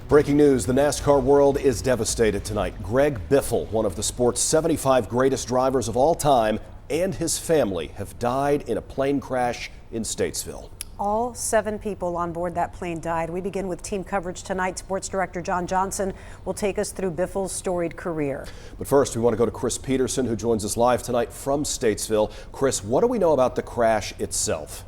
Breaking news, the NASCAR world is devastated tonight. Greg Biffle, one of the sport's 75 greatest drivers of all time, and his family have died in a plane crash in Statesville. All 7 people on board that plane died. We begin with team coverage tonight. Sports director John Johnson will take us through Biffle's storied career. But first, we want to go to Chris Peterson, who joins us live tonight from Statesville. Chris, what do we know about the crash itself?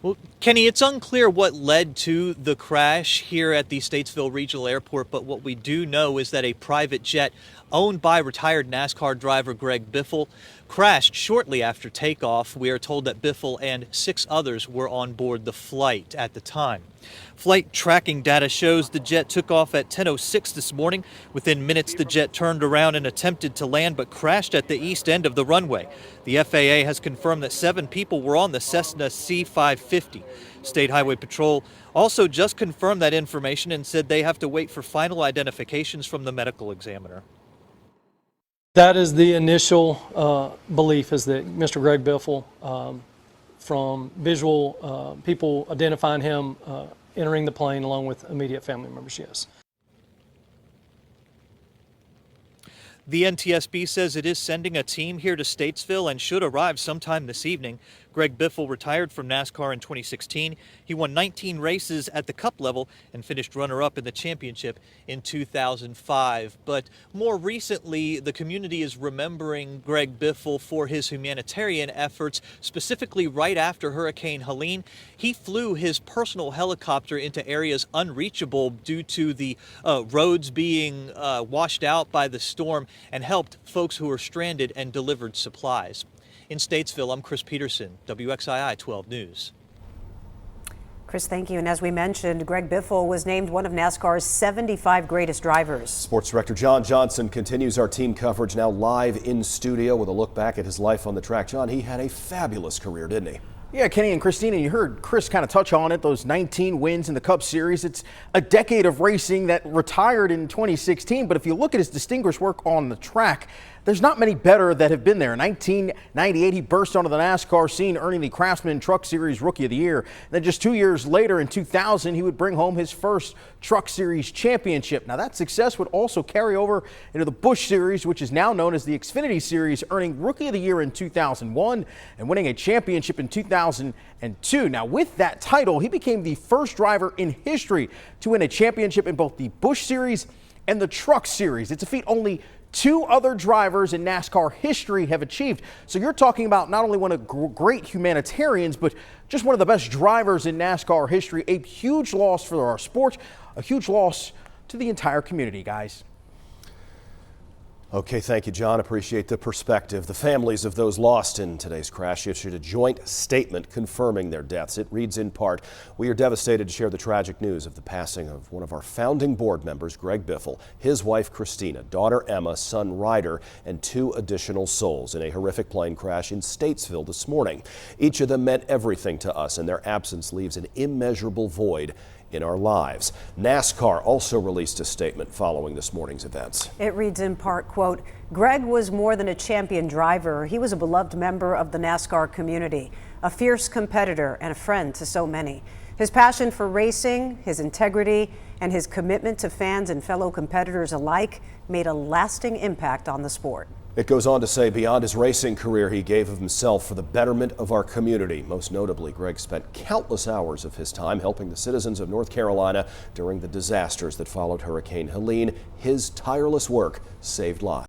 Well, Kenny, it's unclear what led to the crash here at the Statesville Regional Airport, but what we do know is that a private jet owned by retired NASCAR driver Greg Biffle crashed shortly after takeoff. We are told that Biffle and 6 others were on board the flight at the time. Flight tracking data shows the jet took off at 10:06 this morning. Within minutes, the jet turned around and attempted to land, but crashed at the east end of the runway. The FAA has confirmed that 7 people were on the Cessna C550. State Highway Patrol also just confirmed that information and said they have to wait for final identifications from the medical examiner. That is the initial belief, is that Mr. Greg Biffle, from visual people identifying him entering the plane along with immediate family members, yes. The NTSB says it is sending a team here to Statesville and should arrive sometime this evening. Greg Biffle retired from NASCAR in 2016. He won 19 races at the Cup level and finished runner-up in the championship in 2005. But more recently, the community is remembering Greg Biffle for his humanitarian efforts, specifically right after Hurricane Helene. He flew his personal helicopter into areas unreachable due to the roads being washed out by the storm, and helped folks who were stranded and delivered supplies. In Statesville, I'm Chris Peterson, WXII 12 News. Chris, thank you. And as we mentioned, Greg Biffle was named one of NASCAR's 75 greatest drivers. Sports director John Johnson continues our team coverage now live in studio with a look back at his life on the track. John, he had a fabulous career, didn't he? Yeah, Kenny and Christina, you heard Chris kind of touch on it, those 19 wins in the Cup Series. It's a decade of racing that retired in 2016, but if you look at his distinguished work on the track, there's not many better that have been there. In 1998, he burst onto the NASCAR scene, earning the Craftsman Truck Series Rookie of the Year. Then just 2 years later, in 2000, he would bring home his first Truck Series championship. Now, that success would also carry over into the Busch Series, which is now known as the Xfinity Series, earning Rookie of the Year in 2001 and winning a championship in 2002. Now, with that title, he became the first driver in history to win a championship in both the Busch Series and the Truck Series. It's a feat only 2 other drivers in NASCAR history have achieved. So you're talking about not only one of great humanitarians, but just one of the best drivers in NASCAR history. A huge loss for our sport, a huge loss to the entire community, guys. Okay, thank you, John. Appreciate the perspective. The families of those lost in today's crash issued a joint statement confirming their deaths. It reads in part, "We are devastated to share the tragic news of the passing of one of our founding board members, Greg Biffle, his wife, Christina, daughter, Emma, son, Ryder, and 2 additional souls in a horrific plane crash in Statesville this morning. Each of them meant everything to us, and their absence leaves an immeasurable void in our lives." NASCAR also released a statement following this morning's events. It reads in part, quote, "Greg was more than a champion driver. He was a beloved member of the NASCAR community, a fierce competitor and a friend to so many. His passion for racing, his integrity, and his commitment to fans and fellow competitors alike made a lasting impact on the sport." It goes on to say, beyond his racing career, he gave of himself for the betterment of our community. Most notably, Greg spent countless hours of his time helping the citizens of North Carolina during the disasters that followed Hurricane Helene. His tireless work saved lives.